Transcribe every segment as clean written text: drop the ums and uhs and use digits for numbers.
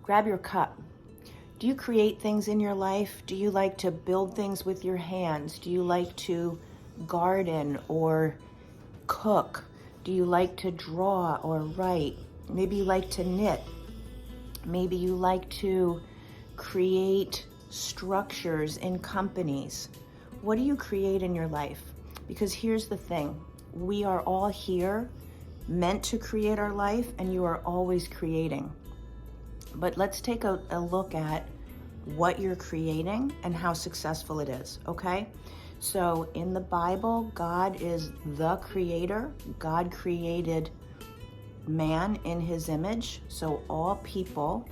Grab your cup. Do you create things in your life? Do you like to build things with your hands? Do you like to garden or cook? Do you like to draw or write? Maybe you like to knit. Maybe you like to create structures in companies. What do you create in your life? Because here's the thing, we are all here meant to create our life, and you are always creating. But let's take a look at what you're creating and how successful it is, okay? So in the Bible, God is the creator. God created man in his image. So all people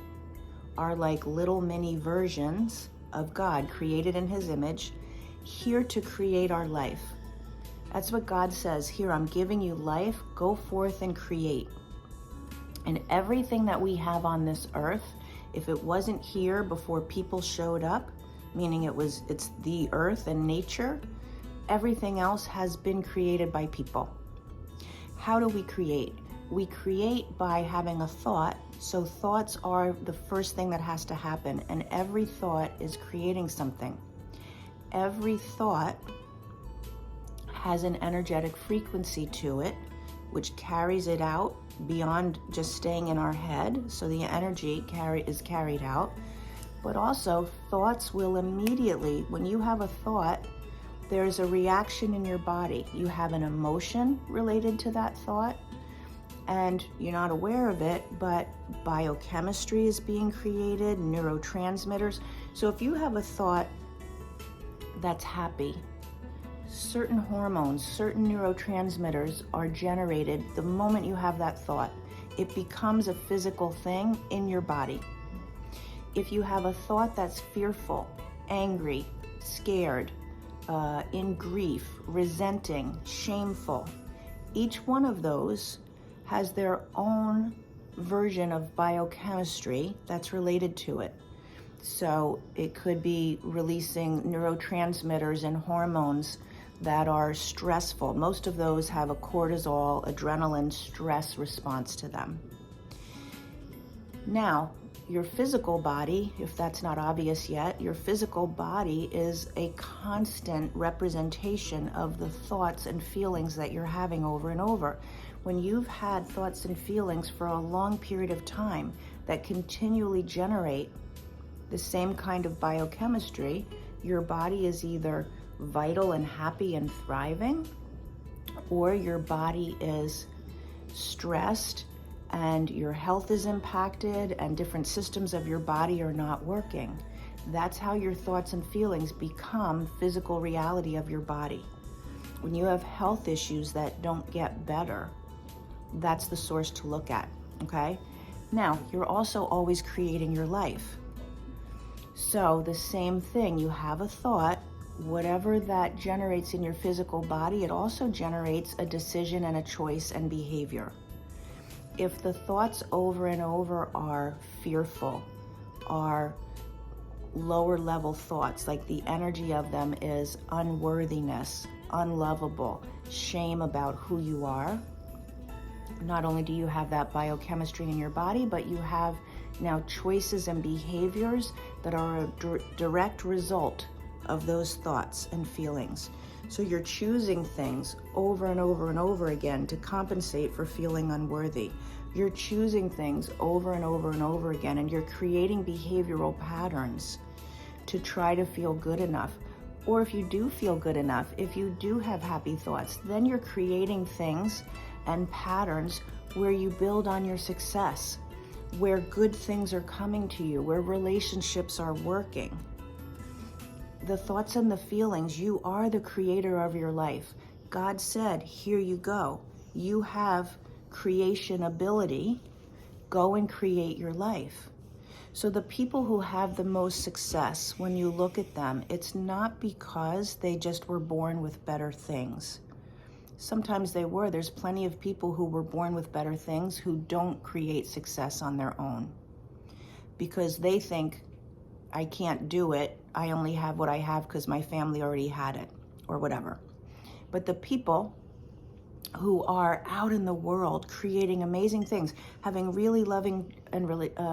are like little mini versions of God, created in his image, here to create our life. That's what God says. Here, I'm giving you life. Go forth and create. And everything that we have on this earth, if it wasn't here before people showed up, meaning it's the earth and nature, everything else has been created by people. How do we create? We create by having a thought. So thoughts are the first thing that has to happen, and every thought is creating something. Every thought has an energetic frequency to it, which carries it out beyond just staying in our head. So the energy is carried out. But also thoughts will immediately, when you have a thought, there's a reaction in your body. You have an emotion related to that thought, and you're not aware of it, but biochemistry is being created, neurotransmitters. So if you have a thought that's happy, certain hormones, certain neurotransmitters are generated the moment you have that thought. It becomes a physical thing in your body. If you have a thought that's fearful, angry, scared, in grief, resenting, shameful, each one of those has their own version of biochemistry that's related to it. So it could be releasing neurotransmitters and hormones that are stressful. Most of those have a cortisol, adrenaline stress response to them. Now, your physical body, if that's not obvious yet, your physical body is a constant representation of the thoughts and feelings that you're having over and over. When you've had thoughts and feelings for a long period of time that continually generate the same kind of biochemistry, your body is either vital and happy and thriving, or your body is stressed and your health is impacted and different systems of your body are not working. That's how your thoughts and feelings become physical reality of your body. When you have health issues that don't get better, that's the source to look at, okay? Now, you're also always creating your life. So the same thing, you have a thought, whatever that generates in your physical body, it also generates a decision and a choice and behavior. If the thoughts over and over are fearful, are lower level thoughts, like the energy of them is unworthiness, unlovable, shame about who you are, not only do you have that biochemistry in your body, but you have now choices and behaviors that are a direct result of those thoughts and feelings. So you're choosing things over and over and over again to compensate for feeling unworthy. You're choosing things over and over and over again, and you're creating behavioral patterns to try to feel good enough. Or if you do feel good enough, if you do have happy thoughts, then you're creating things and patterns where you build on your success, where good things are coming to you, where relationships are working. The thoughts and the feelings, you are the creator of your life. God said, here you go. You have creation ability. Go and create your life. So the people who have the most success, when you look at them, it's not because they just were born with better things. Sometimes they were. There's plenty of people who were born with better things who don't create success on their own because they think, I can't do it. I only have what I have because my family already had it or whatever. But the people who are out in the world creating amazing things, having really loving and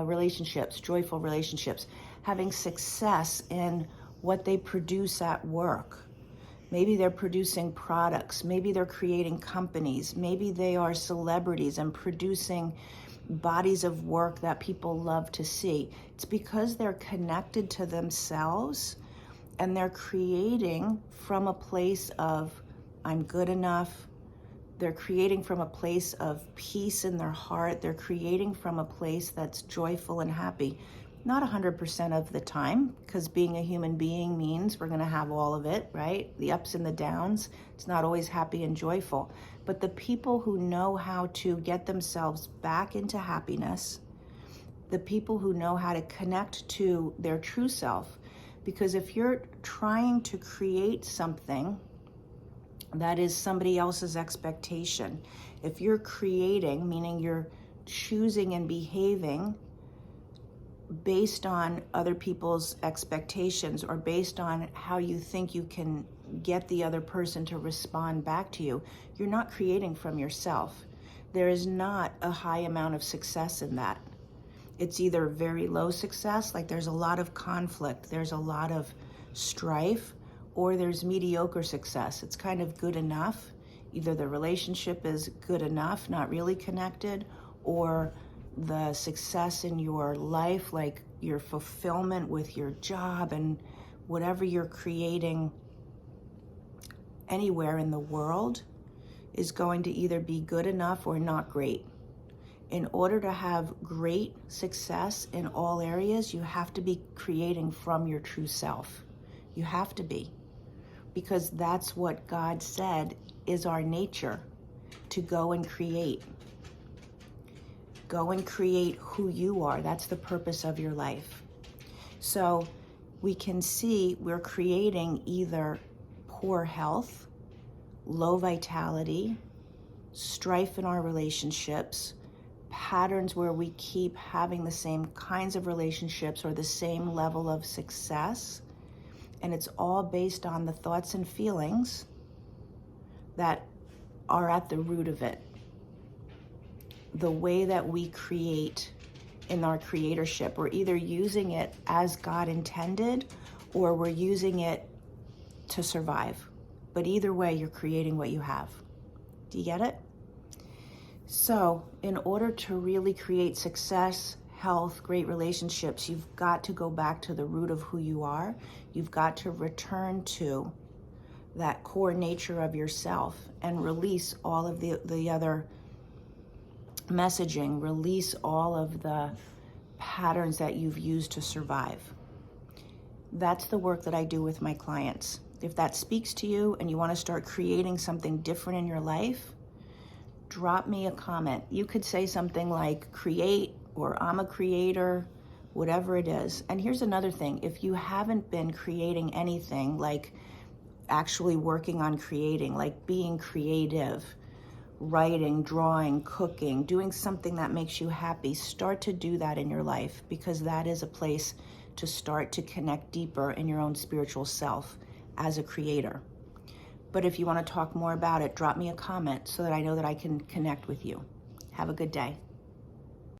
relationships, joyful relationships, having success in what they produce at work. Maybe they're producing products, maybe they're creating companies, maybe they are celebrities and producing bodies of work that people love to see. It's because they're connected to themselves and they're creating from a place of, I'm good enough. They're creating from a place of peace in their heart. They're creating from a place that's joyful and happy. Not 100% of the time, because being a human being means we're going to have all of it, right? The ups and the downs. It's not always happy and joyful. But the people who know how to get themselves back into happiness, the people who know how to connect to their true self, because if you're trying to create something that is somebody else's expectation, if you're creating, meaning you're choosing and behaving based on other people's expectations or based on how you think you can get the other person to respond back to you, you're not creating from yourself. There is not a high amount of success in that. It's either very low success, like there's a lot of conflict, there's a lot of strife, or there's mediocre success. It's kind of good enough. Either the relationship is good enough, not really connected, or the success in your life, like your fulfillment with your job and whatever you're creating anywhere in the world, is going to either be good enough or not great. In order to have great success in all areas, you have to be creating from your true self. You have to be. Because that's what God said is our nature, to go and create. Go and create who you are. That's the purpose of your life. So we can see we're creating either poor health, low vitality, strife in our relationships, patterns where we keep having the same kinds of relationships or the same level of success. And it's all based on the thoughts and feelings that are at the root of it. The way that we create in our creatorship, we're either using it as God intended or we're using it to survive. But either way, you're creating what you have. Do you get it? So in order to really create success, health, great relationships, you've got to go back to the root of who you are. You've got to return to that core nature of yourself and release all of the other messaging, release all of the patterns that you've used to survive. That's the work that I do with my clients. If that speaks to you and you want to start creating something different in your life, drop me a comment. You could say something like create or I'm a creator, whatever it is. And here's another thing. If you haven't been creating anything, like actually working on creating, like being creative, writing, drawing, cooking, doing something that makes you happy, start to do that in your life, because that is a place to start to connect deeper in your own spiritual self as a creator. But if you want to talk more about it, drop me a comment so that I know that I can connect with you. Have a good day.